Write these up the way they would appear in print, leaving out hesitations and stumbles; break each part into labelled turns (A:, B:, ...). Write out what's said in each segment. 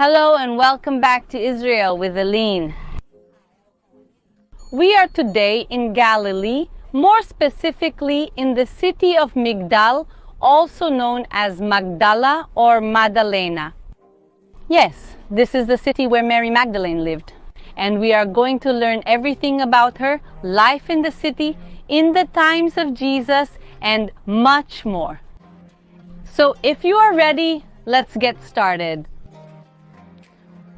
A: Hello and welcome back to Israel with Aline. We are today in Galilee, more specifically in the city of Migdal, also known as Magdala or Magdalena. Yes, this is the city where Mary Magdalene lived. And we are going to learn everything about her, life in the city, in the times of Jesus, and much more. So if you are ready, let's get started.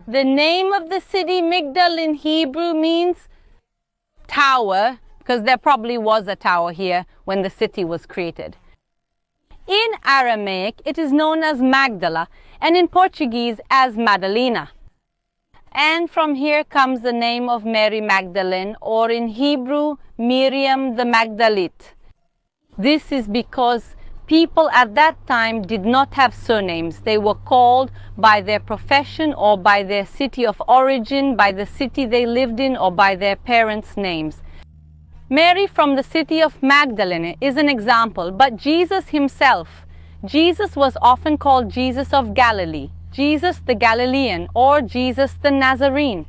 A: The name of the city, Migdal, in Hebrew means tower, because there probably was a tower here when the city was created. In Aramaic, it is known as Magdala, and in Portuguese as Madalena. And from here comes the name of Mary Magdalene, or in Hebrew, Miriam the Magdalite. This is because people at that time did not have surnames. They were called by their profession or by their city of origin, by the city they lived in, or by their parents' names. Mary from the city of Magdalene is an example, but Jesus himself, Jesus was often called Jesus of Galilee, Jesus the Galilean, or Jesus the Nazarene.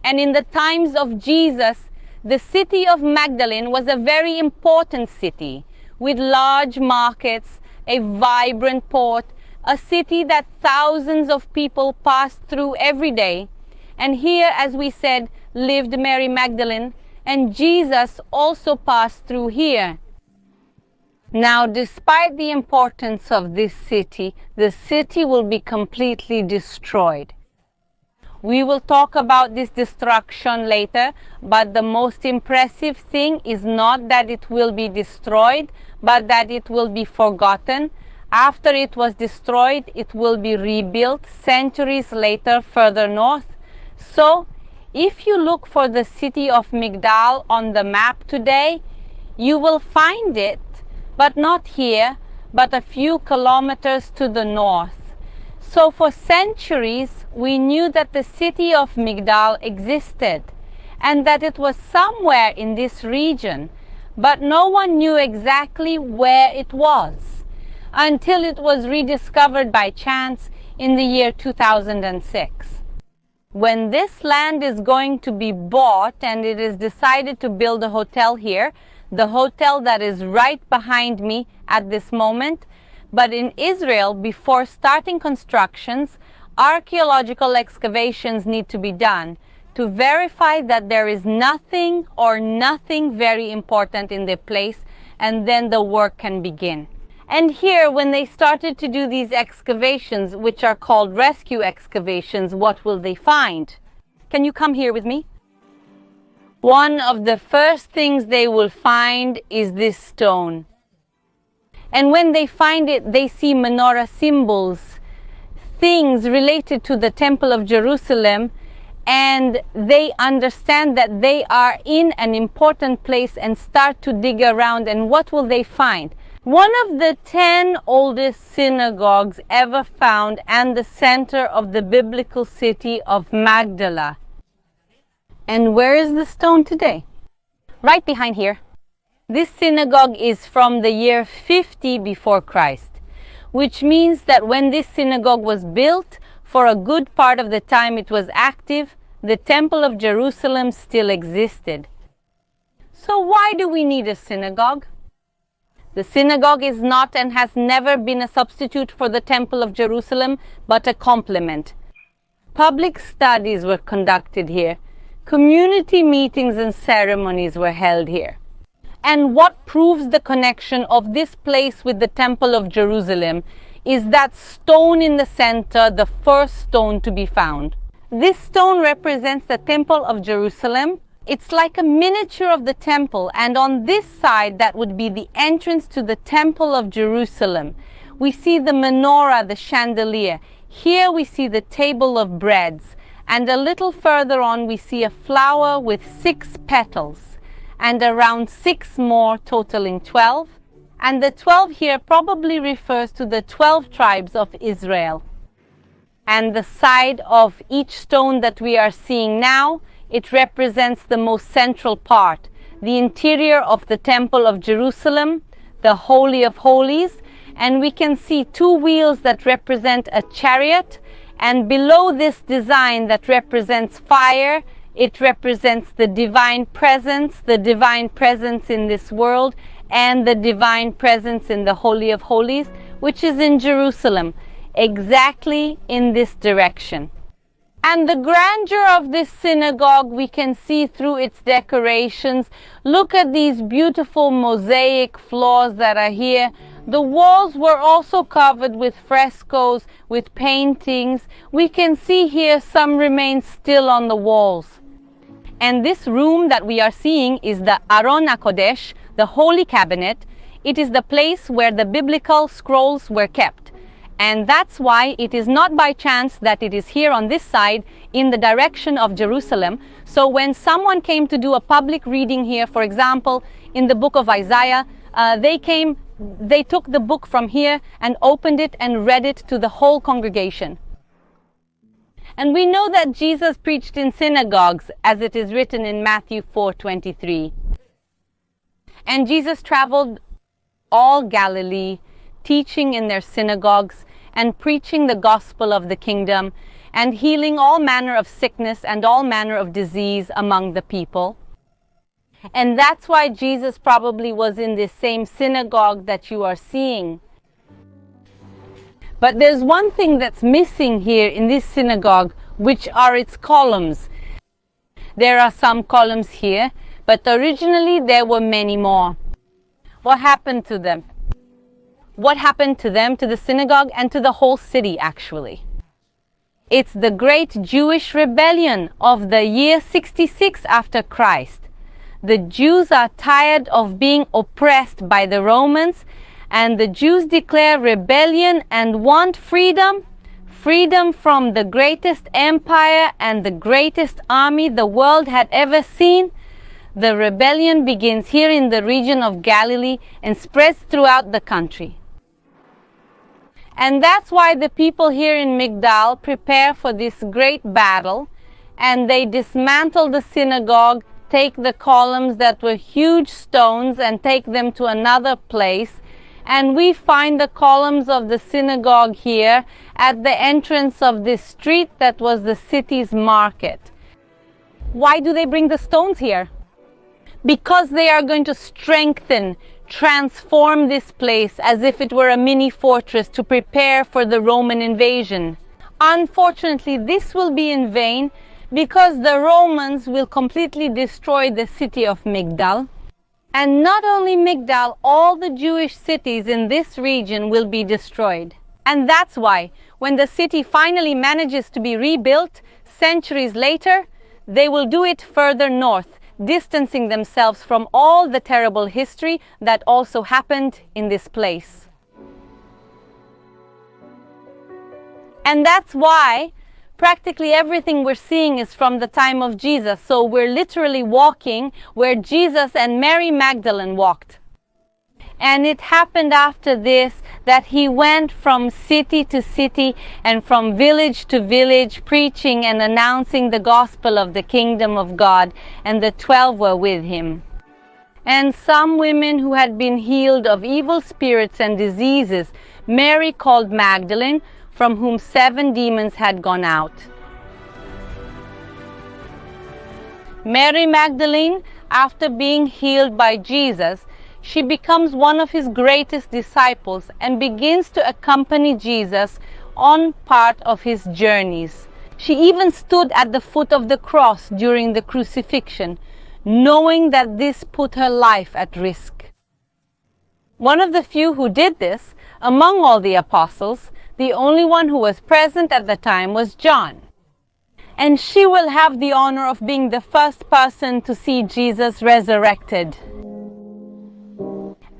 A: And in the times of Jesus, the city of Magdalene was a very important city, with large markets, a vibrant port, a city that thousands of people passed through every day. And here, as we said, lived Mary Magdalene, and Jesus also passed through here. Now, despite the importance of this city, the city will be completely destroyed. We will talk about this destruction later, but the most impressive thing is not that it will be destroyed, but that it will be forgotten. After it was destroyed, it will be rebuilt centuries later further north. So, if you look for the city of Migdal on the map today, you will find it, but not here, but a few kilometers to the north. So for centuries, we knew that the city of Migdal existed and that it was somewhere in this region, but no one knew exactly where it was until it was rediscovered by chance in the year 2006. When this land is going to be bought and it is decided to build a hotel here, the hotel that is right behind me at this moment. But in Israel, before starting constructions, archaeological excavations need to be done to verify that there is nothing or nothing very important in the place, and then the work can begin. And here, when they started to do these excavations, which are called rescue excavations, what will they find? Can you come here with me? One of the first things they will find is this stone. And when they find it, they see menorah symbols, things related to the Temple of Jerusalem, and they understand that they are in an important place and start to dig around. And what will they find? One of the 10 oldest synagogues ever found and the center of the biblical city of Magdala. And where is the stone today? Right behind here. This synagogue is from the year 50 before Christ, which means that when this synagogue was built, for a good part of the time it was active, the Temple of Jerusalem still existed. So why do we need a synagogue? The synagogue is not and has never been a substitute for the Temple of Jerusalem, but a complement. Public studies were conducted here. Community meetings and ceremonies were held here. And what proves the connection of this place with the Temple of Jerusalem is that stone in the center, the first stone to be found. This stone represents the Temple of Jerusalem. It's like a miniature of the temple, and on this side, that would be the entrance to the Temple of Jerusalem. We see the menorah, the chandelier. Here we see the table of breads, and a little further on we see a flower with 6 petals. And around 6 more, totaling 12. And the 12 here probably refers to the 12 tribes of Israel. And the side of each stone that we are seeing now, it represents the most central part, the interior of the Temple of Jerusalem, the Holy of Holies, and we can see 2 wheels that represent a chariot And below this design that represents fire, it represents the divine presence in this world, and the divine presence in the Holy of Holies, which is in Jerusalem, exactly in this direction. And the grandeur of this synagogue we can see through its decorations. Look at these beautiful mosaic floors that are here. The walls were also covered with frescoes, with paintings. We can see here some remain still on the walls. And this room that we are seeing is the Aron HaKodesh, the Holy Cabinet. It is the place where the biblical scrolls were kept. And that's why it is not by chance that it is here on this side in the direction of Jerusalem. So when someone came to do a public reading here, for example, in the book of Isaiah, they took the book from here and opened it and read it to the whole congregation. And we know that Jesus preached in synagogues, as it is written in Matthew 4:23. And Jesus traveled all Galilee, teaching in their synagogues and preaching the gospel of the kingdom and healing all manner of sickness and all manner of disease among the people. And that's why Jesus probably was in this same synagogue that you are seeing. But there's one thing that's missing here in this synagogue, which are its columns. There are some columns here, but originally there were many more. What happened to them? What happened to them, to the synagogue, and to the whole city, actually? It's the great Jewish rebellion of the year 66 after Christ. The Jews are tired of being oppressed by the Romans, and the Jews declare rebellion and want freedom. Freedom from the greatest empire and the greatest army the world had ever seen. The rebellion begins here in the region of Galilee and spreads throughout the country. And that's why the people here in Migdal prepare for this great battle, and they dismantle the synagogue, take the columns that were huge stones and take them to another place. And we find the columns of the synagogue here at the entrance of this street that was the city's market. Why do they bring the stones here? Because they are going to strengthen, transform this place as if it were a mini fortress to prepare for the Roman invasion. Unfortunately, this will be in vain because the Romans will completely destroy the city of Migdal. And not only Migdal, all the Jewish cities in this region will be destroyed. And that's why, when the city finally manages to be rebuilt, centuries later, they will do it further north, distancing themselves from all the terrible history that also happened in this place. And that's why practically everything we're seeing is from the time of Jesus. So we're literally walking where Jesus and Mary Magdalene walked. And it happened after this that he went from city to city and from village to village, preaching and announcing the gospel of the kingdom of God, and the 12 were with him. And some women who had been healed of evil spirits and diseases, Mary called Magdalene, from whom 7 demons had gone out. Mary Magdalene, after being healed by Jesus, she becomes one of his greatest disciples and begins to accompany Jesus on part of his journeys. She even stood at the foot of the cross during the crucifixion, knowing that this put her life at risk. One of the few who did this, among all the apostles, the only one who was present at the time was John. And she will have the honor of being the first person to see Jesus resurrected.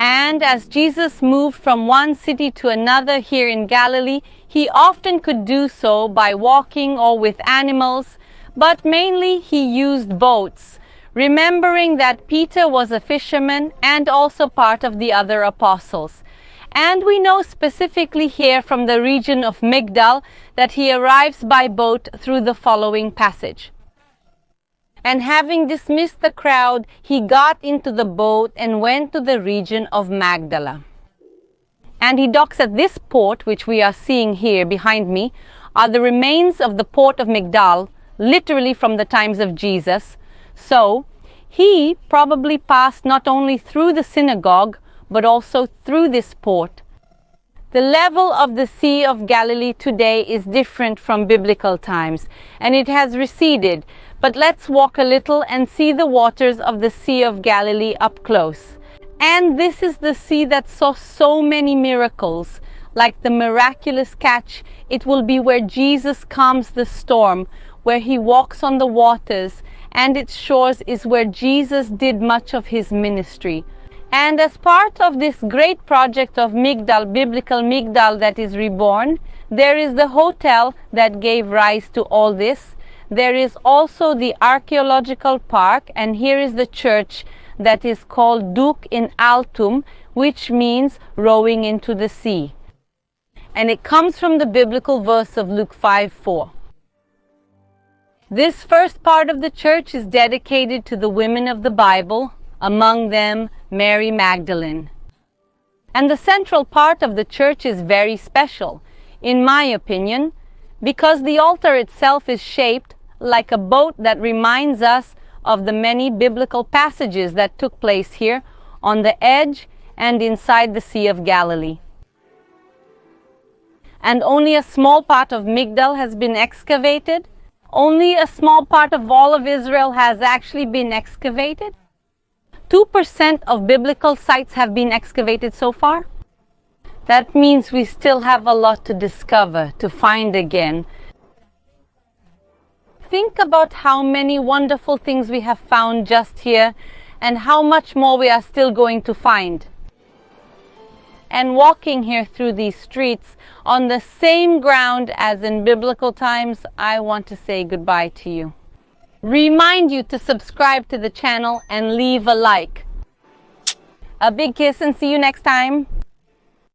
A: And as Jesus moved from one city to another here in Galilee, he often could do so by walking or with animals, but mainly he used boats, remembering that Peter was a fisherman and also part of the other apostles. And we know specifically here from the region of Migdal that he arrives by boat through the following passage. And having dismissed the crowd, he got into the boat and went to the region of Magdala. And he docks at this port, which we are seeing here behind me, are the remains of the port of Migdal, literally from the times of Jesus. So, he probably passed not only through the synagogue, but also through this port. The level of the Sea of Galilee today is different from biblical times, and it has receded. But let's walk a little and see the waters of the Sea of Galilee up close. And this is the sea that saw so many miracles. Like the miraculous catch, it will be where Jesus calms the storm, where he walks on the waters, and its shores is where Jesus did much of his ministry. And as part of this great project of Migdal, biblical Migdal that is reborn, there is the hotel that gave rise to all this. There is also the archaeological park, and here is the church that is called Duc in Altum, which means rowing into the sea. And it comes from the biblical verse of Luke 5:4. This first part of the church is dedicated to the women of the Bible, among them Mary Magdalene. And the central part of the church is very special, in my opinion, because the altar itself is shaped like a boat that reminds us of the many biblical passages that took place here on the edge and inside the Sea of Galilee. And only a small part of Migdal has been excavated. Only a small part of all of Israel has actually been excavated. 2% of biblical sites have been excavated so far. That means we still have a lot to discover, to find again. Think about how many wonderful things we have found just here and how much more we are still going to find. And walking here through these streets on the same ground as in biblical times, I want to say goodbye to you. Remind you to subscribe to the channel and leave a like. A big kiss and see you next time.